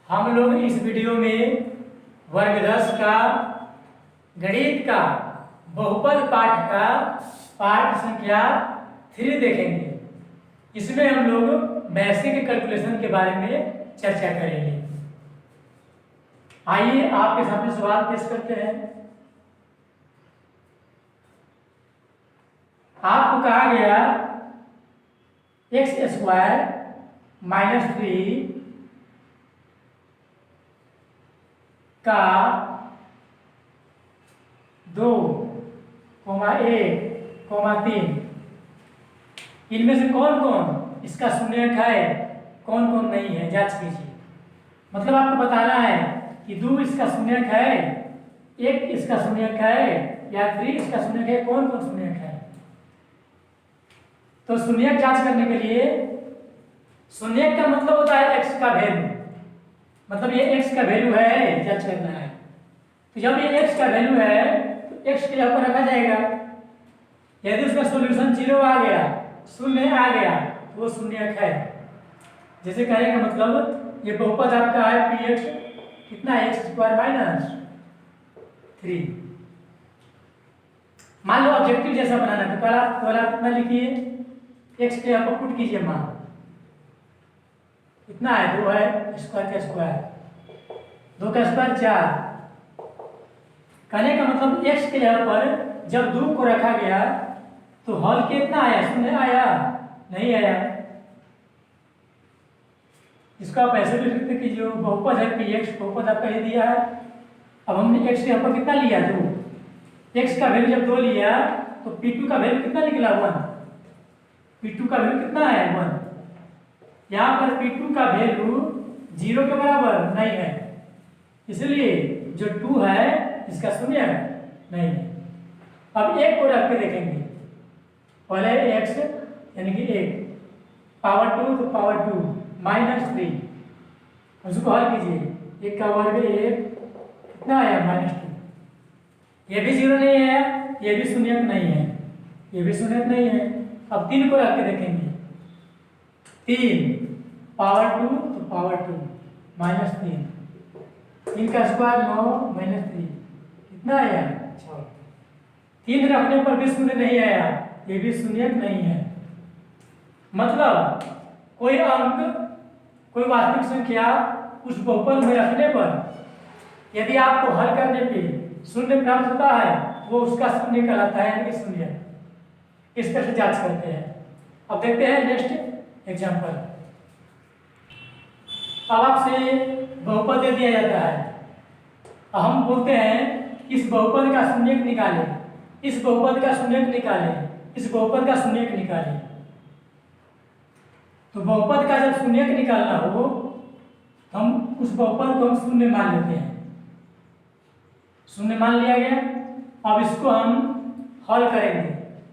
हम लोग इस वीडियो में वर्ग 10 का गणित का बहुपद पाठ का पाठ संख्या 3 देखेंगे। इसमें हम लोग बेसिक कैलकुलेशन के बारे में चर्चा करेंगे। आइए आपके सामने सवाल पेश करते हैं। आपको कहा गया x² - 3 का 2, 1, 3 इनमें से कौन कौन इसका शून्यक है, कौन कौन नहीं है, जांच कीजिए। मतलब आपको बताना है कि 2 इसका शून्यक है, 1 इसका शून्यक है या 3 इसका शून्यक है, कौन कौन शून्यक है। तो शून्यक जांच करने के लिए शून्यक का मतलब होता है x का वैल्यू, मतलब ये x का वैल्यू है, जांच करना है। तो जब ये x का वैल्यू है तो x के जगह पर रखा जाएगा। यदि उसका सॉल्यूशन 0 आ गया, शून्य आ गया, तो वो शून्यक है। जैसे कहने का मतलब ये बहुपद आपका है px कितना है, x² - 3। मान लो ऑब्जेक्टिव जैसा बनाना है तो पहला कितना लिखिए, x के यहाँ पर पुट कीजिए मान कितना है, 2 है, स्क्वायर का स्क्वायर 2 का स्क्वायर 4। कहने का मतलब x के यहाँ पर जब 2 को रखा गया तो हल कितना आया, शून्य आया, नहीं आया। इसको आप ऐसे भी लिखते कि जो बहुपद है px, बहुपद आपका ये दिया है। अब हमने x के यहाँ पर कितना लिया, 2। x का वैल्यू जब 2 लिया तो p2 का वैल्यू कितना निकला, 1। p2 का वैल्यू कितना है, 1। यहाँ पर p2 का वैल्यू 0 के बराबर नहीं है, इसलिए जो 2 है इसका शून्य नहीं है। अब 1 को रख के देखेंगे। पहले x यानी कि 1 पावर 2 तो पावर 2 -3, उसको हल कीजिए। 1 का वर्ग 1 कितना आया, -2। ये भी 0 नहीं है, ये भी शून्यक नहीं है, ये भी शून्यक नहीं है। अब 3 को रख के देखेंगे। 3 पावर 2 तो पावर 2 -3, 3 का स्क्वायर 9 -3 कितना आया, 6। 3 रखने पर भी शून्य नहीं आया, ये भी शून्यक नहीं है। मतलब कोई अंक, कोई वास्तविक संख्या उस बहुपद में रखने पर यदि आपको हल करने पे शून्य प्राप्त होता है वो उसका शून्य कहलाता है, यानी कि शून्य। इस तरह से जांच करते हैं। अब देखते हैं नेक्स्ट एग्जांपल। अब आपसे बहुपद दे दिया जाता है, हम बोलते हैं इस बहुपद का शून्यक निकालें, इस बहुपद का शून्यक निकालें, इस बहुपद का शून्यक निकालें। तो बहुपद का जब शून्यक निकालना हो हम उस बहुपद को हम शून्य मान लेते हैं। शून्य मान लिया गया। अब इसको हम हल करेंगे।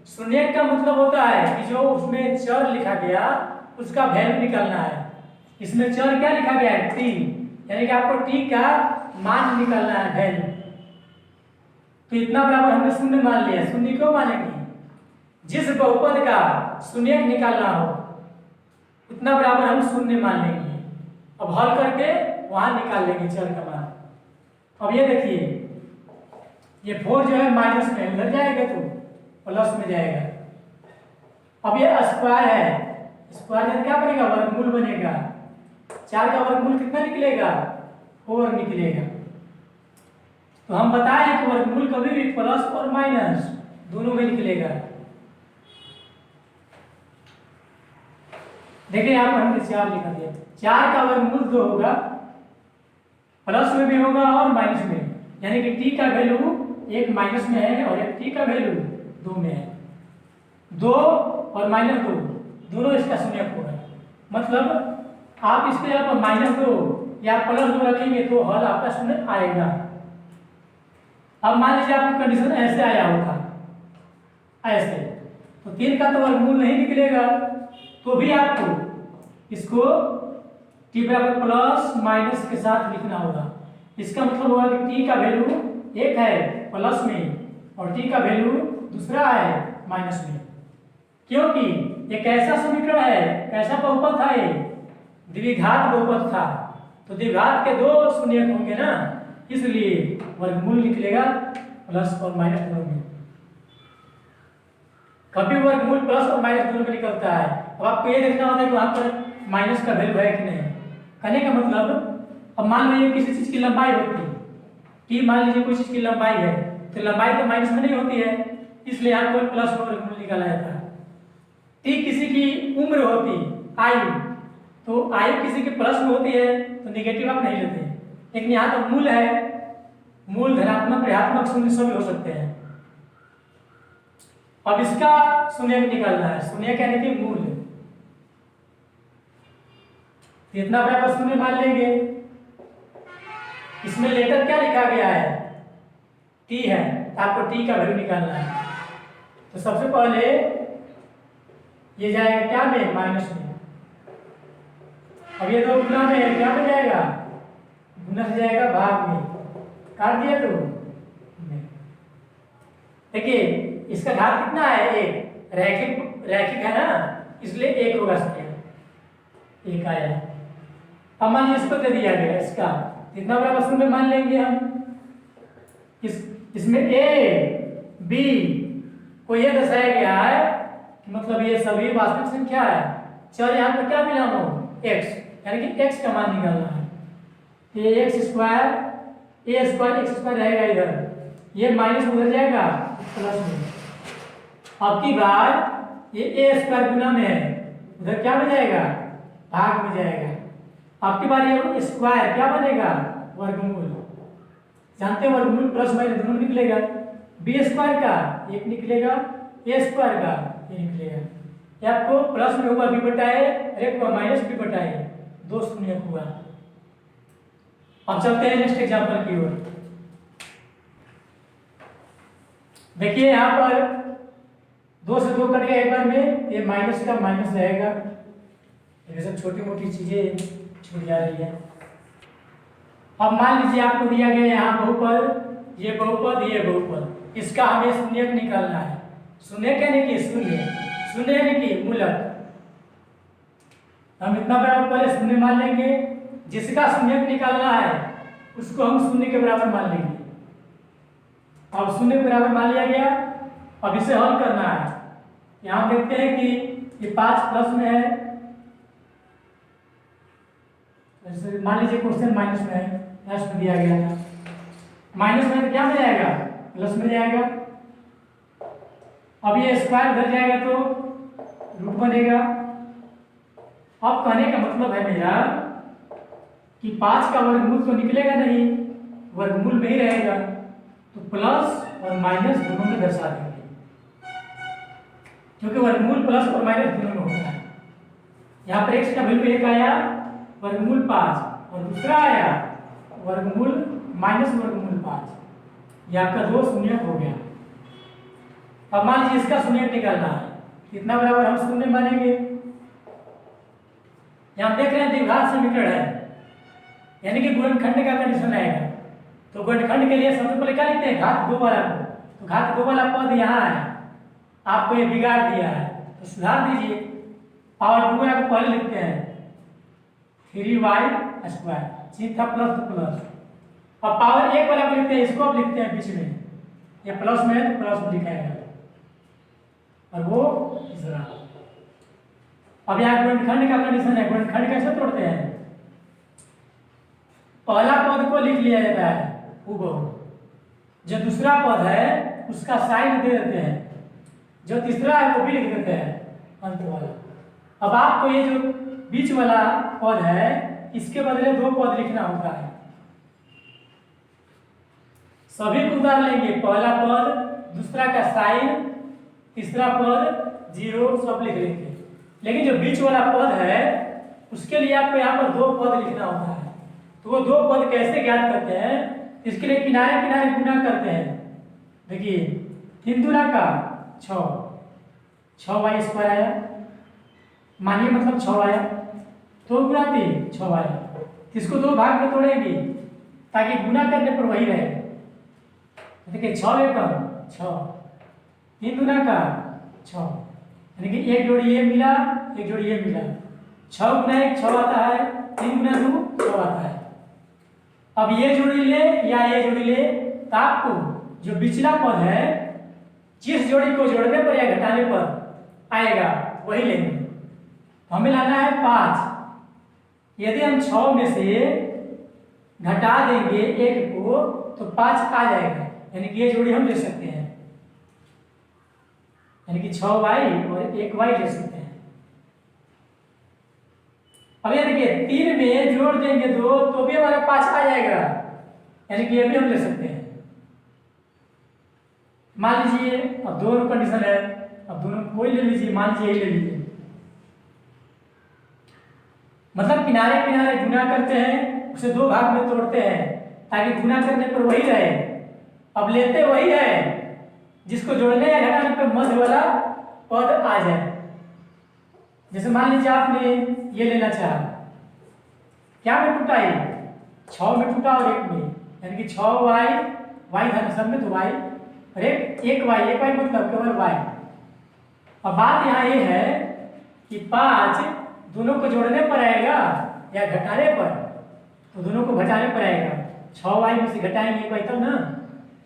शून्यक का मतलब होता है कि जो उसमें चर लिखा गया उसका वैल्यू निकालना है। इसमें चर क्या लिखा गया है, t, यानी कि आपको t का मान निकालना है, वैल्यू। तो इतना बराबर हमने शून्य मान लिया। शून्य क्यों मानेंगे, जिस बहुपद का शून्यक निकालना हो उतना बराबर हम शून्य मान लेंगे। अब हल करके वहां निकाल लेंगे चर का मान। अब ये देखिए, ये 4 जो है माइनस में उधर जाएगा तो प्लस में जाएगा। अब ये स्क्वायर है, स्क्वायर में क्या बनेगा, वर्गमूल बनेगा। 4 का वर्गमूल कितना निकलेगा, 4 निकलेगा। तो हम बताएं कि वर्गमूल कभी भी प्लस और माइनस दोनों में निकलेगा। देखिए यहाँ पर हमने 4 लिखा दिया। 4 का वर्गमूल 2 होगा, प्लस में भी होगा और माइनस में, यानी कि t का वैल्यू एक माइनस में है और एक t का वैल्यू 2 में है। 2 और -2 दोनों इसका शून्यक होगा। मतलब आप इसके यहाँ पर -2 या +2 रखेंगे तो हल आपका शून्य आएगा। अब मान लीजिए आपकी कंडीशन ऐसे आया होगा, ऐसे, तो 3 का तो वर्गमूल नहीं निकलेगा, तो भी आपको इसको t बराबर प्लस माइनस के साथ लिखना होगा। इसका मतलब होगा कि t का वैल्यू 1 है प्लस में और t का वैल्यू दूसरा है माइनस में, क्योंकि एक ऐसा समीकरण है, ऐसा बहुपद था, ये द्विघात बहुपद था। तो द्विघात के दो शून्य होंगे ना, इसलिए वर्गमूल निकलेगा प्लस और माइनस दोनों में। कभी वर्गमूल प्लस और माइनस दोनों में निकलता है। अब आपको ये देखना होता है कि वहां पर माइनस का वैल्यू है कि नहीं। कहने का मतलब, अब मान लीजिए किसी चीज की लंबाई होती है, कि मान लीजिए कोई चीज की लंबाई है, तो लंबाई तो माइनस में नहीं होती है, इसलिए यहाँ पर प्लस और वर्गमूल निकाला जाता है। ठीक किसी की उम्र होती, आयु, तो आयु किसी के प्लस में होती है तो निगेटिव आप नहीं लेते, लेकिन यहाँ तो मूल है, मूल धनात्मक ऋणात्मक शून्य सभी हो सकते हैं। अब इसका शून्य निकालना है, शून्य कहने के मूल, इतना बराबर शून्य मान लेंगे। इसमें लेटर क्या लिखा गया है, टी है, तो आपको टी का वैल्यू निकालना है। तो सबसे पहले ये जाएगा क्या में, माइनस में। अब ये दो गुना में क्या में जाएगा, गुना से जाएगा भाग में, काट दिया तो। देखिए इसका घात कितना है, एक, रैखिक है ना, इसलिए एक होगा इसमें, एक आया। अब मान लीजिए इसको दे दिया गया, इसका कितना बराबर शून्य मान लेंगे हम। इसमें ए बी को ये दर्शाया गया है कि मतलब ये सभी वास्तविक संख्या है। चल यहाँ पर क्या मिला हो, एक्स, यानी कि एक्स का मान निकालना है। ये एक्स स्क्वायर, ए स्क्वायर एक्स स्क्वायर रहेगा इधर, ये माइनस उधर जाएगा प्लस में। अब की बार ये ए स्क्वायर गुना में है, उधर क्या में जाएगा, भाग में जाएगा। आपकी बार ये स्क्वायर क्या बनेगा, वर्गमूल। जानते हैं वर्गमूल प्लस माइनस दोनों निकलेगा, बी स्क्वायर का एक निकलेगा, ए स्क्वायर का ये निकलेगा। ये आपको प्लस में हुआ बी बटा ए, एक हुआ माइनस बी बटा ए, दो शून्य हुआ। अब चलते हैं नेक्स्ट एग्जांपल की ओर। देखिए यहाँ पर 2 से 2 कट गया एक बार में, ये माइनस का माइनस रहेगा, ये सब छोटी मोटी चीजें छूट जा रही है। अब मान लीजिए आपको दिया गया यहाँ बहुपद, ये बहुपद, ये बहुपद, इसका हमें शून्य निकालना है। शून्य कहने की शून्य, शून्य यानी कि मूलक। हम इतना बराबर पहले शून्य मान लेंगे, जिसका शून्य निकालना है उसको हम शून्य के बराबर मान लेंगे। अब शून्य के बराबर मान लिया गया, अब इसे हल करना है। यहाँ देखते हैं कि ये 5 प्लस में है, मान लीजिए क्वेश्चन माइनस में है, प्लस में दिया गया था, माइनस में तो क्या में जाएगा, प्लस में जाएगा। अब ये स्क्वायर उधर जाएगा तो रूट बनेगा। अब कहने का मतलब है मेरा कि 5 का वर्गमूल तो निकलेगा नहीं, वर्गमूल में ही रहेगा, तो प्लस और माइनस दोनों में दर्शा देंगे, क्योंकि वर्गमूल प्लस और माइनस दोनों में होता है। यहाँ पर x का वैल्यू 1 आया, वर्गमूल 5, और दूसरा आया वर्गमूल माइनस वर्गमूल 5, यह आपका 2 शून्य हो गया। अब मान लीजिए इसका शून्य निकालना है, कितना बराबर हम शून्य मानेंगे। यहाँ देख रहे हैं द्विघात समीकरण है, यानी कि गुणनखंड का कंडीशन आएगा। तो गुणनखंड के लिए सबसे पहले क्या लिखते हैं, घात 2 वाला को। तो घात 2 वाला पद यहाँ है, आपको ये बिगाड़ दिया है, तो सुधार दीजिए। पावर 2 वाला को पहले लिखते हैं 3y स्क्वायर, सी था प्लस तो प्लस। अब पावर 1 वाला को लिखते हैं, इसको अब लिखते हैं बीच में, ये प्लस में है तो प्लस में लिखाएगा, और वो दूसरा। अब यहाँ गुणनखंड का कंडीशन है, गुणनखंड कैसे तोड़ते हैं, पहला पद को लिख लिया जाता है हुबहू, जो दूसरा पद है उसका साइन दे देते हैं, जो तीसरा है वो भी लिख देते हैं अंत वाला। अब आपको ये जो बीच वाला पद है इसके बदले 2 पद लिखना होता है। सभी को उतार लेंगे, पहला पद, दूसरा का साइन, तीसरा पद, 0 सब लिख लेंगे। लेकिन जो बीच वाला पद है उसके लिए आपको यहाँ पर 2 पद लिखना होता है। तो वो 2 पद कैसे ज्ञात करते हैं, इसके लिए किनारे किनारे गुना करते हैं। देखिए 3 दूना का 6, 6y स्क्वायर आया, मानिए मतलब 6 आया, 2 गुना 3 6 आया। इसको 2 भाग में तोड़ेंगे ताकि गुना करने पर वही रहे। देखिए 6 एकम 6, 3 दूना का 6, यानी कि एक जोड़ी ये मिला, एक जोड़ी ये मिला। 6 गुना 1 6 आता है, 3 गुना 2 6 आता है। अब ये जोड़ी ले या ये जोड़ी ले, तो आपको जो पिछला पद है जिस जोड़ी को जोड़ने पर या घटाने पर आएगा वही लेंगे। हमें लाना है 5। यदि हम 6 में से घटा देंगे 1 को तो 5 आ जाएगा, यानी कि ये जोड़ी हम ले सकते हैं, यानी कि 6y और 1y ले सकते हैं। अब ये देखिए 3 में जोड़ देंगे 2 तो भी हमारा 5 आ जाएगा, यानी कि ये भी हम ले सकते हैं। मान लीजिए अब दोनों कंडीशन है, अब दोनों कोई ले लीजिए, मान लीजिए यही ले लीजिए, मतलब किनारे किनारे गुना करते हैं, उसे 2 भाग में तोड़ते हैं ताकि गुना करने पर वही रहे। अब लेते वही है, जिसको जोड़ने या घटाने पर मध्य वाला पद आ जाए। जैसे मान लीजिए आपने ये लेना चाहा, क्या में टूटा ये 6 में टूटा और 1 में, यानी कि 6y, y था सब में तो y और एक y मतलब केवल y। अब बात यहाँ ये है कि 5 दोनों को जोड़ने पर आएगा या घटाने पर, तो दोनों को घटाने पर आएगा। 6y में से घटाएंगे 1y तब ना,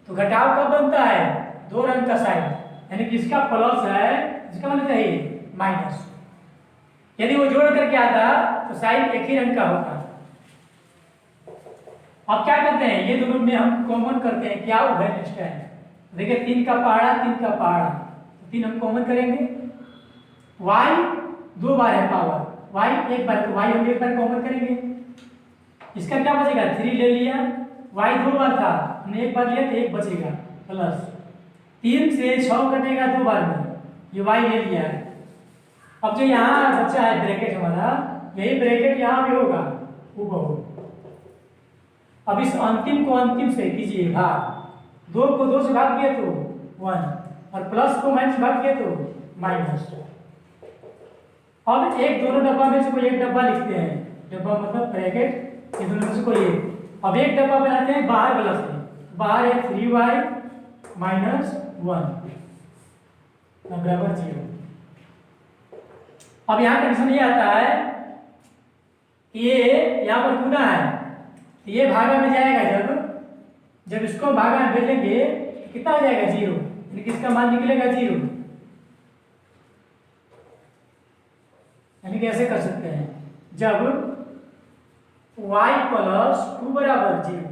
तो घटाव कब बनता है 2 रंग का साइन, यानी कि इसका प्लस है, इसका मतलब चाहिए माइनस। यदि वो जोड़ करके आता तो साइन एक ही रंग का होता। अब क्या करते हैं, ये दोनों में हम कॉमन करते हैं, क्या वो है नेक्स्ट टाइम देखिए 3 का पहाड़ा 3 का पहाड़ा, तो 3 हम कॉमन करेंगे। y 2 बार है पावर, y एक बार, तो y हम एक बार कॉमन करेंगे। इसका क्या बचेगा 3 ले लिया, y 2 बार था हमने एक बार लिया तो 1 बचेगा प्लस 3 से 6 कटेगा 2 बार में, ये y ले लिया है। अब जो यहाँ बच्चा है ब्रैकेट हमारा, यही ब्रैकेट यहाँ भी होगा हूबहू। अब इस अंतिम को अंतिम से कीजिए भाग, 2 को 2 से भाग किए तो 1 और प्लस को माइनस भाग किए तो माइनस। अब एक दोनों डब्बा में से कोई एक डब्बा लिखते हैं, डब्बा मतलब ब्रैकेट, ये दोनों में से कोई एक। अब एक डब्बा बनाते हैं बाहर वाला से, बाहर है 3y माइनस 1 बराबर 0। अब यहाँ कंडीशन ये आता है कि ये यहाँ पर गुना है, तो ये भागा में जाएगा, जब इसको भागा में भेजेंगे तो कितना हो जाएगा 0, यानी कि इसका मान निकलेगा 0। यानी कि ऐसे कर सकते हैं, जब y प्लस 2 बराबर 0,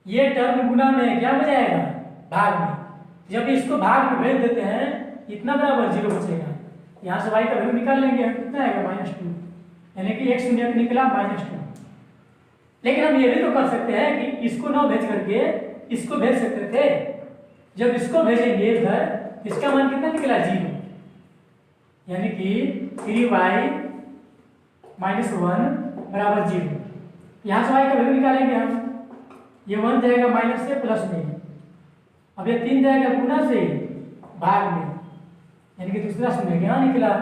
ये टर्म गुना में क्या हो जाएगा भाग में, जब इसको भाग में भेज देते हैं इतना बराबर 0 बचेगा। यहाँ से y का वैल्यू निकाल लेंगे, कितना आएगा -2, यानी कि 1 शून्य निकला -2। लेकिन हम ये भी तो कर सकते हैं कि इसको ना भेज करके इसको भेज सकते थे, जब इसको भेजेंगे इधर इसका मान कितना निकला 0, यानी कि 3y माइनस 1 बराबर 0। यहाँ से y का वैल्यू निकालेंगे हम, ये 1 जाएगा माइनस से प्लस में, अब ये 3 जाएगा गुना से भाग में, यानी कि दूसरा शून्य यहाँ निकला।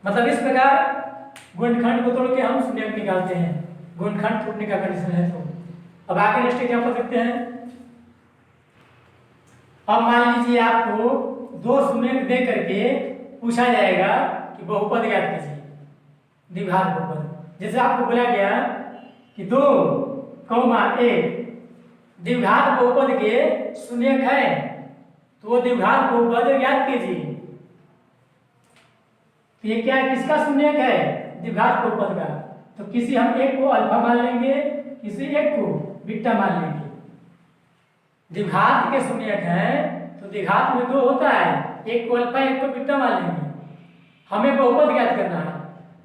मतलब इस प्रकार गुणनखंड को तोड़ के हम शून्य निकालते हैं, गुणनखंड टूटने का कंडीशन है। तो अब आगे नेक्स्ट एग्जांपल देखते हैं। अब मान लीजिए आपको 2 शून्य दे करके पूछा जाएगा कि बहुपद ज्ञात कीजिए, द्विघात बहुपद। जैसे आपको बोला गया कि 2, 1 द्विघात बहुपद के शून्यक है, तो वो द्विघात बहुपद ज्ञात कीजिए। तो ये क्या है, किसका शून्यक है द्विघात बहुपद का, तो किसी हम एक को अल्फा मान लेंगे, किसी एक को बीटा मान लेंगे। द्विघात के शून्यक है तो द्विघात में 2 होता है, एक को अल्फा एक को बीटा मान लेंगे। हमें बहुपद ज्ञात करना है,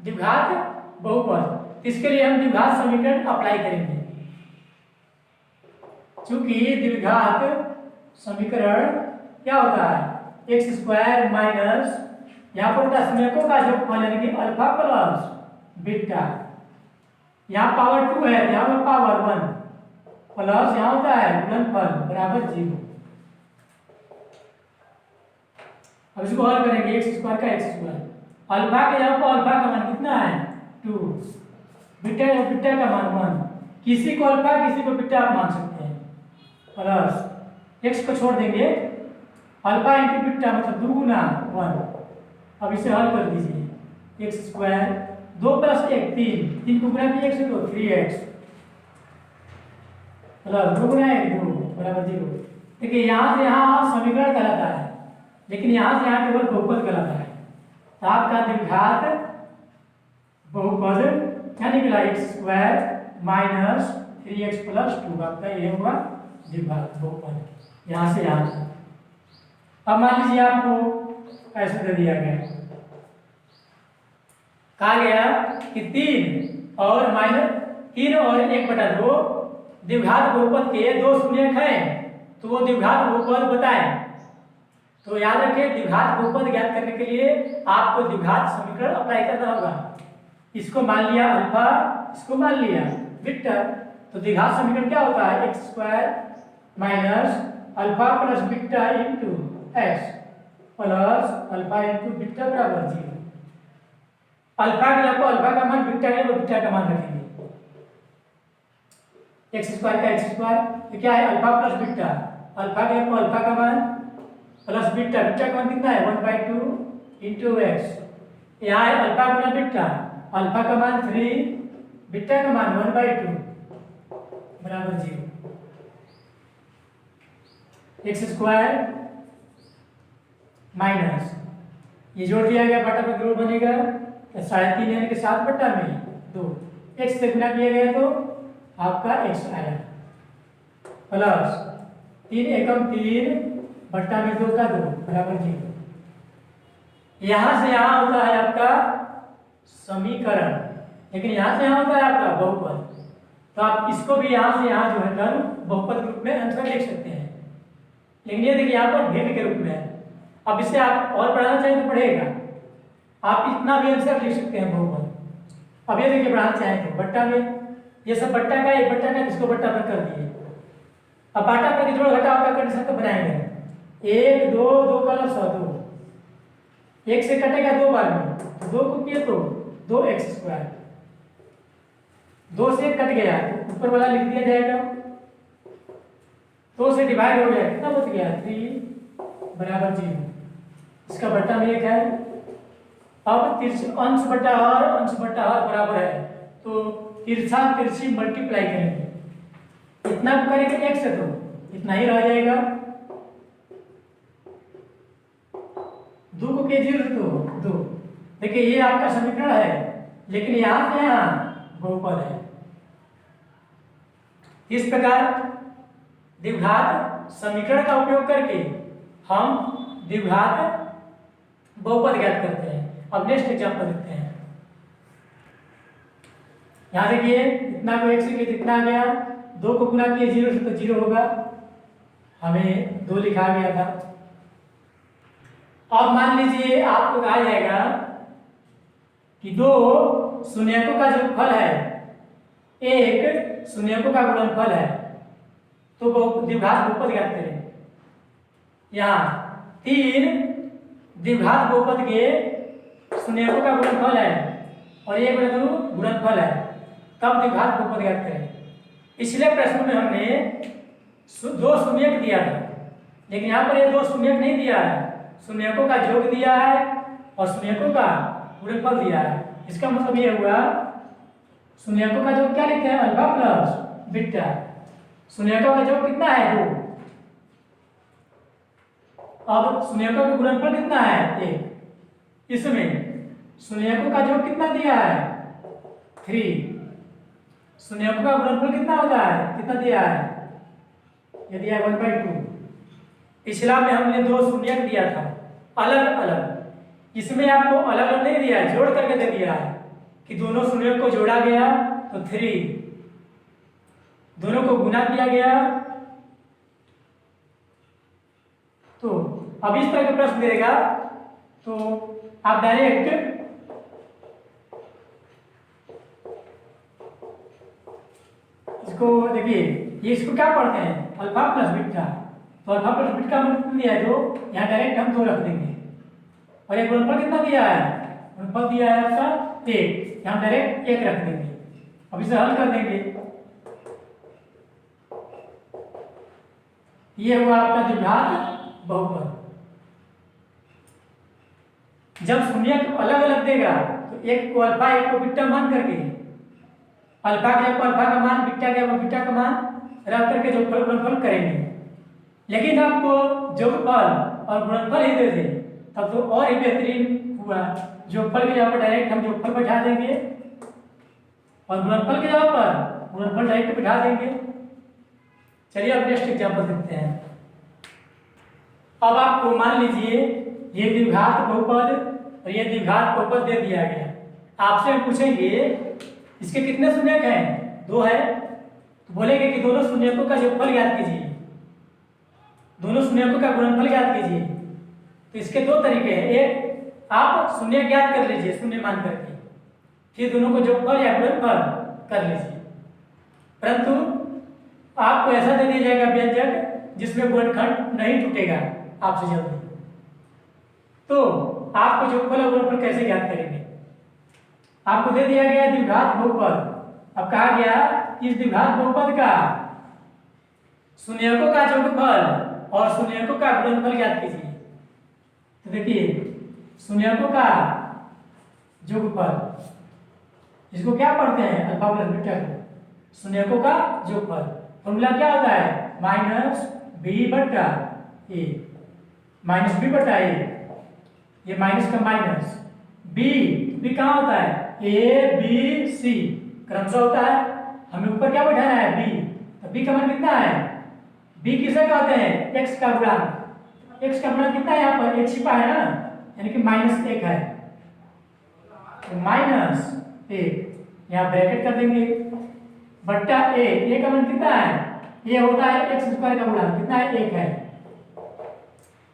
द्विघात बहुपद, इसके लिए हम द्विघात समीकरण अप्लाई करेंगे। चूंकि द्विघात समीकरण क्या होता है x² माइनस यहाँ पर होता है शून्यकों का जोगफल, यानी कि अल्फा प्लस बीटा, यहाँ पावर 2 है, यहाँ पर पावर 1 प्लस यहाँ होता है गुणनफल बराबर 0। अब इसको हल करेंगे, x² का x², अल्फा के यहाँ पर अल्फा का मान कितना है 2, बीटा का मान 1, किसी को अल्फा किसी को बीटा आप मान सकते हैं, प्लस x को छोड़ देंगे, अल्फा इंटू बीटा मतलब 2 गुना 1। अब इसे हल कर दीजिए, x² 2 + 1 3, 3 को गुना किए x तो 3x प्लस 2 गुना 1 2 बराबर 0। देखिए यहाँ से यहाँ समीकरण कहलाता है, लेकिन यहाँ से यहाँ केवल बहुपद कहलाता है। तो आपका द्विघात बहुपद क्या निकला, x² माइनस 3x प्लस 2, आपका ये होगा द्विघात बहुपद यहाँ से यहाँ तक। अब मान लीजिए आपको ऐसे दे दिया गया, कहा गया कि 3 और 1/2 द्विघात बहुपद के दो शून्यक हैं, तो वो द्विघात बहुपद बताएं। तो याद रखिए द्विघात बहुपद ज्ञात करने के लिए आपको द्विघात समीकरण अप्लाई करना होगा। इसको मान लिया अल्फा, इसको मान लिया बीटा, तो द्विघात समीकरण क्या होता है, x² minus alpha plus beta into x plus alpha into beta बराबर 0। अल्फा के आपको अल्फा का मान, बीटा के बीटा का मान रखेंगे, x² का x², तो क्या है अल्फा प्लस बीटा, अल्फा के आपको अल्फा का मान प्लस बीटा, बीटा का मान कितना है 1/2 इंटू एक्स। यहाँ है अल्फा गुना बीटा, अल्फा का मान 3, बीटा का मान 1/2 बराबर 0। x² माइनस ये जोड़ दिया गया, बटा पर 2 बनेगा, तो 3.5 यानी कि 7/2, x से गुना किया गया तो आपका x आया, प्लस 3 एकम 3 बट्टा में 2 का 2 बराबर 0। यहाँ से यहाँ होता है आपका समीकरण, लेकिन यहाँ से यहाँ होता है आपका बहुपद। तो आप इसको भी यहाँ से यहाँ जो है टर्म बहुपद के रूप में आंसर लिख सकते हैं, लेकिन ये देखिए यहाँ पर भिन्न के रूप में है। अब इससे आप और बढ़ाना चाहिए तो बढ़ेगा, आप इतना भी आंसर लिख सकते हैं बहुपद। अब ये देखिए बढ़ाना चाहें तो बट्टा में, ये सब बट्टा का, एक बट्टा का, जिसको बट्टा पर कर दिए। अब बाटा पर जोड़ घटाव का कंडीशन तो बनाएंगे, 1 2 2 का लसा 2, 1 से कटेगा 2 बार में, तो 2 को किए तो 2x², 2 से कट गया तो ऊपर वाला लिख दिया जाएगा, 2 से डिवाइड हो गया, कितना बच गया 3 बराबर 0। इसका बट्टा में 1 है। अब अंश बटा हर बराबर है, तो तिरछा तिरछी मल्टीप्लाई करेंगे, इतना को करेंगे 1 से, तो इतना ही रह जाएगा, 2 को के 0 तो 2। देखिए ये आपका समीकरण है, लेकिन यहाँ से यहाँ बहुपद है। इस प्रकार द्विघात समीकरण का उपयोग करके हम द्विघात बहुपद ज्ञात करते हैं। अब नेक्स्ट एग्जांपल देखते हैं। यहाँ देखिए इतना को 1 से किया कितना आ गया, 2 को गुना किए 0 से तो 0 होगा, हमें 2 लिखा गया था। अब मान लीजिए आपको कहा जाएगा कि 2 शून्यकों का जो फल है, 1 शून्यकों का गुणनफल है, तो द्विघात बहुपद ज्ञात करें। यहाँ 3 द्विघात बहुपद के शून्यकों का गुणनफल है और 1/2 गुणनफल है, तब द्विघात बहुपद ज्ञात करें। पिछले प्रश्न में हमने 2 शून्यक दिया था, लेकिन यहाँ पर ये 2 शून्यक नहीं दिया है, शून्यकों का योग दिया है और शून्यकों का गुणनफल दिया है। इसका मतलब ये हुआ शून्यकों का योग क्या लिखते हैं, अल्फा प्लस बीटा, शून्यकों का योग कितना है 2, अब शून्यकों का गुणनफल कितना है 1, इसमें शून्यकों का योग कितना दिया है 3, शून्यकों का गुणनफल कितना होता है, कितना दिया है, ये दिया है 1/2। पिछला में हमने 2 शून्यक दिया था अलग अलग, इसमें आपको अलग अलग नहीं दिया है, जोड़ करके दे दिया है कि दोनों शून्यक को जोड़ा गया तो 3, दोनों को गुना किया गया। तो अब इस तरह का प्रश्न देगा तो आप डायरेक्ट इसको देखिए, ये इसको क्या पढ़ते हैं अल्फा प्लस बीटा, तो अल्फा प्लस बीटा मतलब दिया है 2, यहाँ डायरेक्ट हम 2 रख देंगे, और ये गुणनफल कितना दिया है, गुणनफल दिया है आपका 1, यहाँ डायरेक्ट 1 रख देंगे। अब इसे हल कर देंगे, ये हुआ आपका द्विघात बहुपद। जब शून्यक अलग अलग देगा तो एक को अल्फा एक को बीटा मान करके, अल्फा के आपको अल्फा का मान, बीटा के आपको बीटा का मान रख करके जोगफल गुणनफल करेंगे। लेकिन आपको जोगफल और गुणनफल ही दे दे तब तो और ही बेहतरीन हुआ। जोगफल के जगह पर डायरेक्ट हम जोगफल बैठा देंगे और गुणनफल के जगह पर गुणनफल डायरेक्ट बैठा देंगे। चलिए अब नेक्स्ट एग्जांपल देखते हैं। अब आपको मान लीजिए ये द्विघात बहुपद और ये द्विघात बहुपद दे दिया गया। आपसे हम पूछेंगे इसके कितने शून्यक हैं? 2 है। तो बोलेंगे कि दोनों शून्यकों का जोगफल ज्ञात कीजिए, दोनों शून्यकों का गुणनफल ज्ञात कीजिए। तो इसके 2 तरीके हैं। एक, आप शून्य ज्ञात कर लीजिए शून्य मान करके, फिर दोनों को जोगफल या गुणनफल कर लीजिए। परंतु आपको ऐसा दे दिया जाएगा व्यंजक जिसमें गुणनखंड नहीं टूटेगा आपसे जल्दी। तो आपको जोगफल और गुणनफल कैसे ज्ञात करेंगे? आपको दे दिया गया द्विघात बहुपद। अब कहा गया कि इस द्विघात बहुपद का शून्यकों का जोगफल और शून्यकों का गुणनफल ज्ञात कीजिए। तो देखिए शून्यकों का जोगफल, इसको क्या पढ़ते हैं? अल्फा प्लस बीटा को। शून्यकों का जोगफल फॉर्मूला क्या होता है? माइनस बी बटा ए, माइनस बी बटा ए, ये माइनस का माइनस बी कहाँ होता है? ए बी सी क्रमशः होता है। हमें ऊपर क्या बैठाना है? बी। तो बी का मान कितना है? बी किसे कहते हैं? एक्स का गुणांक। एक्स का गुणांक कितना है? यहाँ पर एक छिपा है ना, यानी कि -1 है। तो -1 यहाँ ब्रैकेट कर देंगे बट्टा ए का मान कितना है? ये होता है एक्स स्क्वायर का गुणांक, कितना है? 1 है।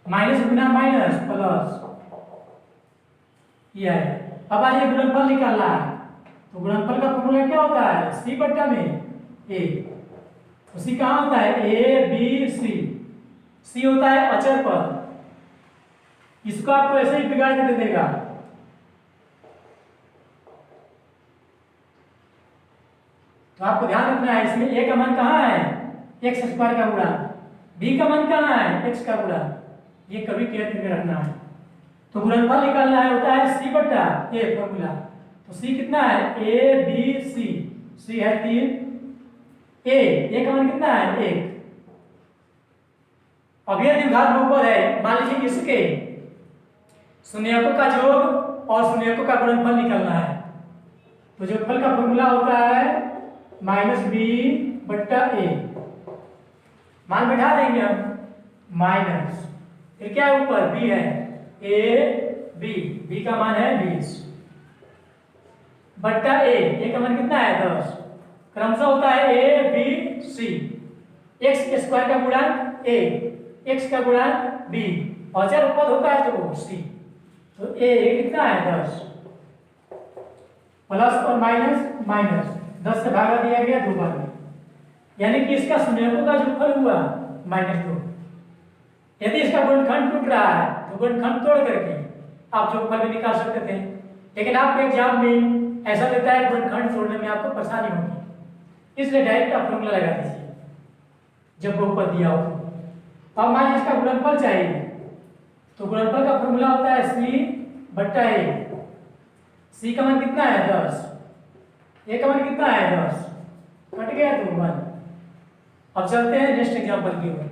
माइनस गुना माइनस प्लस ये है। अब आइए गुणनफल निकालना है। तो गुणनफल का फॉर्मूला क्या होता है? सी बट्टा में ए। तो सी कहाँ होता है? ए बी सी। सी होता है अचर पद, इसको आपको ऐसे ही बिगाड़ के दे देगा। तो आपको ध्यान रखना है इसमें ए का मान कहाँ है? एक्स स्क्वायर का गुणांक। बी का मान कहाँ है? एक्स का गुणांक। ये कभी क्लियर करके रखना है। तो गुणनफल निकालना है, होता है सी बट्टा ए फॉर्मूला। तो सी कितना है? ए बी सी। सी है 3, ए का मान कितना है? 1। अब ये द्विघात बहुपद है, मान लीजिए कि इसके शून्यकों का जोड़ और शून्यकों का गुणनफल निकालना है। तो जोगफल का फॉर्मूला होता है -b बट्टा ए। मान बैठा देंगे हम, माइनस फिर क्या है? ऊपर b है, ए बी का मान है 20 बट्टा ए का मान कितना है? 10। क्रमशः होता है A B C. X square का गुणांक ए, एक्स का गुणांक बी, और अचर पद होता है तो सी। तो ए कितना है? 10 प्लस और माइनस माइनस 10 से भागा दिया गया 2 बार में, यानी कि इसका शून्यकों का जोगफल हुआ -2। यदि इसका गुणनखंड टूट रहा है तो गुणनखंड तोड़ करके आप जोगफल भी निकाल सकते थे। लेकिन आपके एग्जाम में ऐसा देता है गुणनखंड तोड़ने में आपको परेशानी होगी, इसलिए डायरेक्ट आप फॉर्मूला लगा दीजिए जब बहुपद दिया हो। अब मान लीजिए इसका गुणनफल चाहिए, तो गुणनफल का फॉर्मूला होता है सी बट्टा ए। सी का मान कितना है? 10। ए का मान कितना है? 10। कट गया तो 1। अब चलते हैं नेक्स्ट एग्जांपल की ओर।